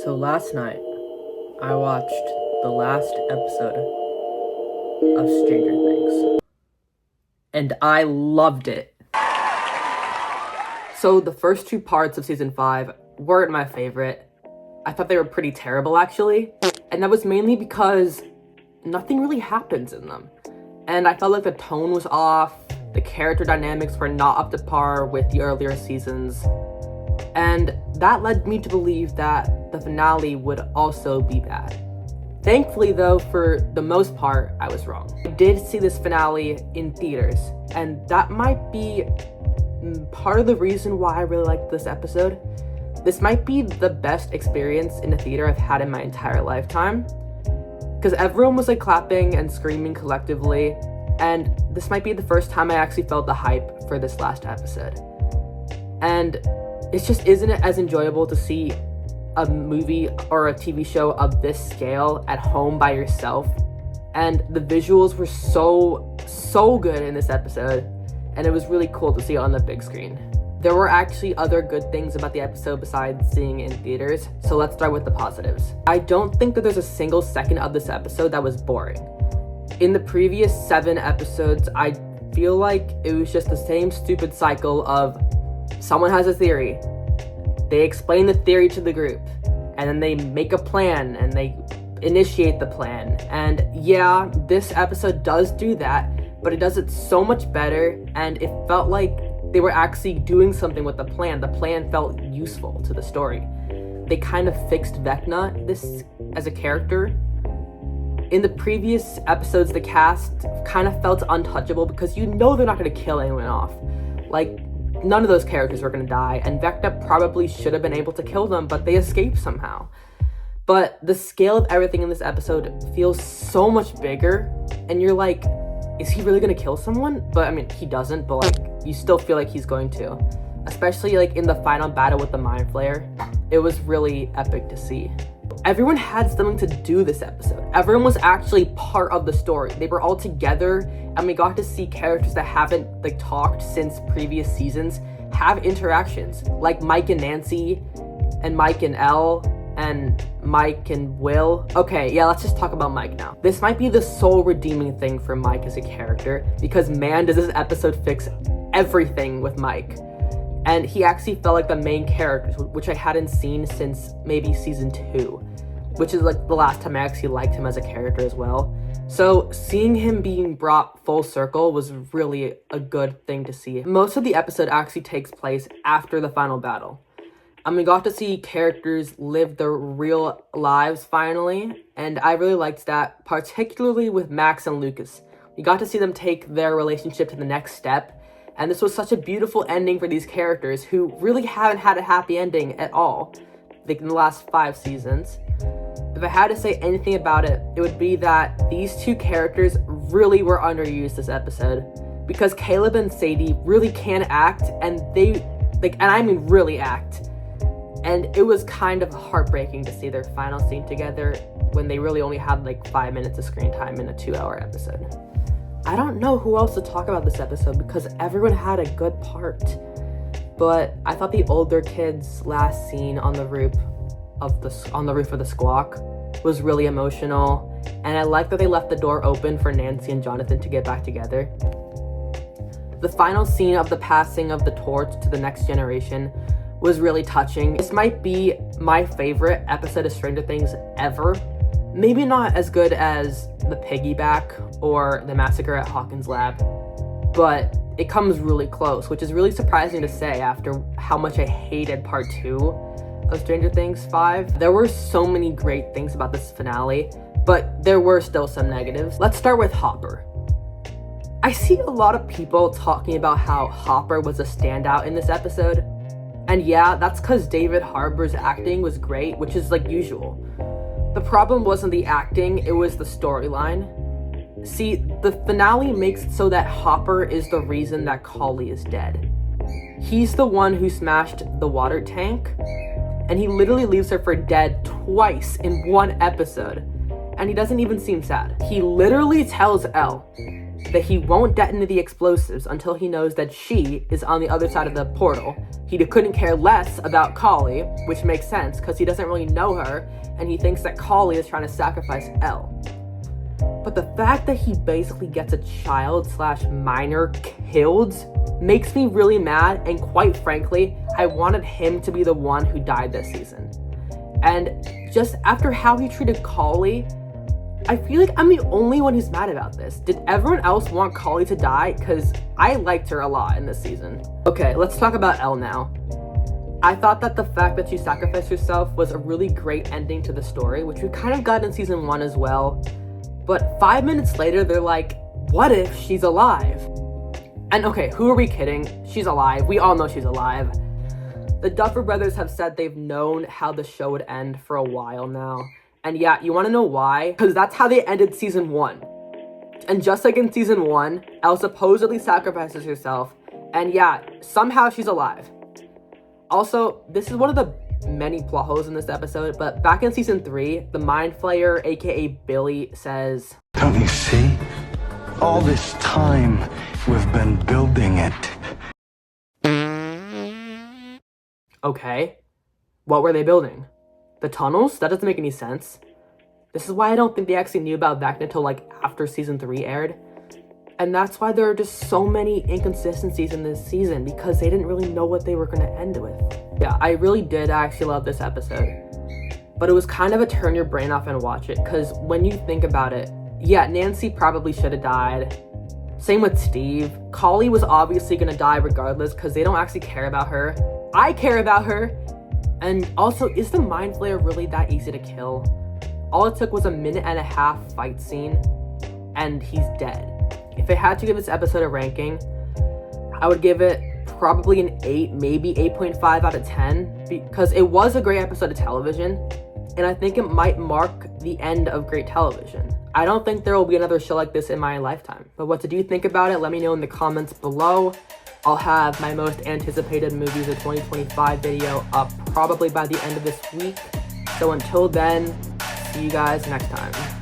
So last night, I watched the last episode of Stranger Things, and I loved it. So the first two parts of season 5 weren't my favorite. I thought they were pretty terrible, actually, and that was mainly because nothing really happens in them. And I felt like the tone was off, the character dynamics were not up to par with the earlier seasons, and that led me to believe that the finale would also be bad. Thankfully, though, for the most part, I was wrong. I did see this finale in theaters, and that might be part of the reason why I really liked this episode. This might be the best experience in a theater I've had in my entire lifetime, because everyone was like clapping and screaming collectively, and this might be the first time I actually felt the hype for this last episode. And it just isn't as enjoyable to see a movie or a TV show of this scale at home by yourself. And the visuals were so good in this episode, and it was really cool to see it on the big screen. There were actually other good things about the episode besides seeing it in theaters, so let's start with the positives. I don't think that there's a single second of this episode that was boring. In the previous 7 episodes, I feel like it was just the same stupid cycle of someone has a theory, they explain the theory to the group, and then they make a plan and they initiate the plan. And yeah, this episode does do that, but it does it so much better, and it felt like they were actually doing something with the plan. The plan felt useful to the story. They kind of fixed Vecna this as a character. In the previous episodes, the cast kind of felt untouchable because you know they're not going to kill anyone off. Like, none of those characters were going to die, and Vecna probably should have been able to kill them, but they escaped somehow. But the scale of everything in this episode feels so much bigger, and you're like, is he really going to kill someone? But I mean, he doesn't, but like, you still feel like he's going to. Especially like in the final battle with the Mind Flayer. It was really epic to see. Everyone had something to do this episode. Everyone was actually part of the story. They were all together, and we got to see characters that haven't like talked since previous seasons have interactions, like Mike and Nancy, and Mike and Elle, and Mike and Will. Okay, yeah, let's just talk about Mike now. This might be the sole redeeming thing for Mike as a character, because man, does this episode fix everything with Mike. And he actually felt like the main character, which I hadn't seen since maybe season 2, which is like the last time I actually liked him as a character as well. So seeing him being brought full circle was really a good thing to see. Most of the episode actually takes place after the final battle. And we got to see characters live their real lives finally, and I really liked that, particularly with Max and Lucas. We got to see them take their relationship to the next step, and this was such a beautiful ending for these characters who really haven't had a happy ending at all, like in the last 5 seasons. If I had to say anything about it, it would be that these two characters really were underused this episode, because Caleb and Sadie really can act, and and I mean really act. And it was kind of heartbreaking to see their final scene together when they really only had like 5 minutes of screen time in a 2-hour episode. I don't know who else to talk about this episode because everyone had a good part. But I thought the older kids' last scene on the roof of the Squawk was really emotional, and I like that they left the door open for Nancy and Jonathan to get back together. The final scene of the passing of the torch to the next generation was really touching. This might be my favorite episode of Stranger Things ever. Maybe not as good as the piggyback or the massacre at Hawkins' lab, but it comes really close, which is really surprising to say after how much I hated part 2 of Stranger Things 5. There were so many great things about this finale, but there were still some negatives. Let's start with Hopper. I see a lot of people talking about how Hopper was a standout in this episode. And yeah, that's because David Harbour's acting was great, which is like usual. The problem wasn't the acting, it was the storyline. See, the finale makes it so that Hopper is the reason that Kali is dead. He's the one who smashed the water tank, and he literally leaves her for dead twice in 1 episode. And he doesn't even seem sad. He literally tells Elle that he won't detonate the explosives until he knows that she is on the other side of the portal He couldn't care less about Kali, which makes sense because he doesn't really know her, and he thinks that Kali is trying to sacrifice Elle. But the fact that he basically gets a child/minor killed makes me really mad, and quite frankly, I wanted him to be the one who died this season. And just after how he treated Kali, I feel like I'm the only one who's mad about this. Did everyone else want Kali to die? Because I liked her a lot in this season. Okay, let's talk about Elle now. I thought that the fact that she sacrificed herself was a really great ending to the story, which we kind of got in season 1 as well. But 5 minutes later, they're like, what if she's alive? And okay, who are we kidding? She's alive. We all know she's alive. The Duffer Brothers have said they've known how the show would end for a while now. And yeah, you want to know why? Because that's how they ended season 1. And just like in season 1, Elle supposedly sacrifices herself. And yeah, somehow she's alive. Also, this is one of the many plot holes in this episode, but back in season 3, the Mind Flayer, aka Billy, says, "Don't you see? All this time we've been building it." Okay, what were they building? The tunnels? That doesn't make any sense. This is why I don't think they actually knew about Vecna until like after season 3 aired. And that's why there are just so many inconsistencies in this season, because they didn't really know what they were going to end with. Yeah, I really did actually love this episode. But it was kind of a turn your brain off and watch it, because when you think about it, yeah, Nancy probably should have died. Same with Steve. Kali was obviously going to die regardless, because they don't actually care about her. I care about her. And also, is the Mind Flayer really that easy to kill? All it took was a 1.5-minute fight scene, and he's dead. If I had to give this episode a ranking, I would give it probably an 8, maybe 8.5 out of 10, because it was a great episode of television, and I think it might mark the end of great television. I don't think there will be another show like this in my lifetime. But what did you think about it? Let me know in the comments below. I'll have my most anticipated movies of 2025 video up probably by the end of this week. So until then, see you guys next time.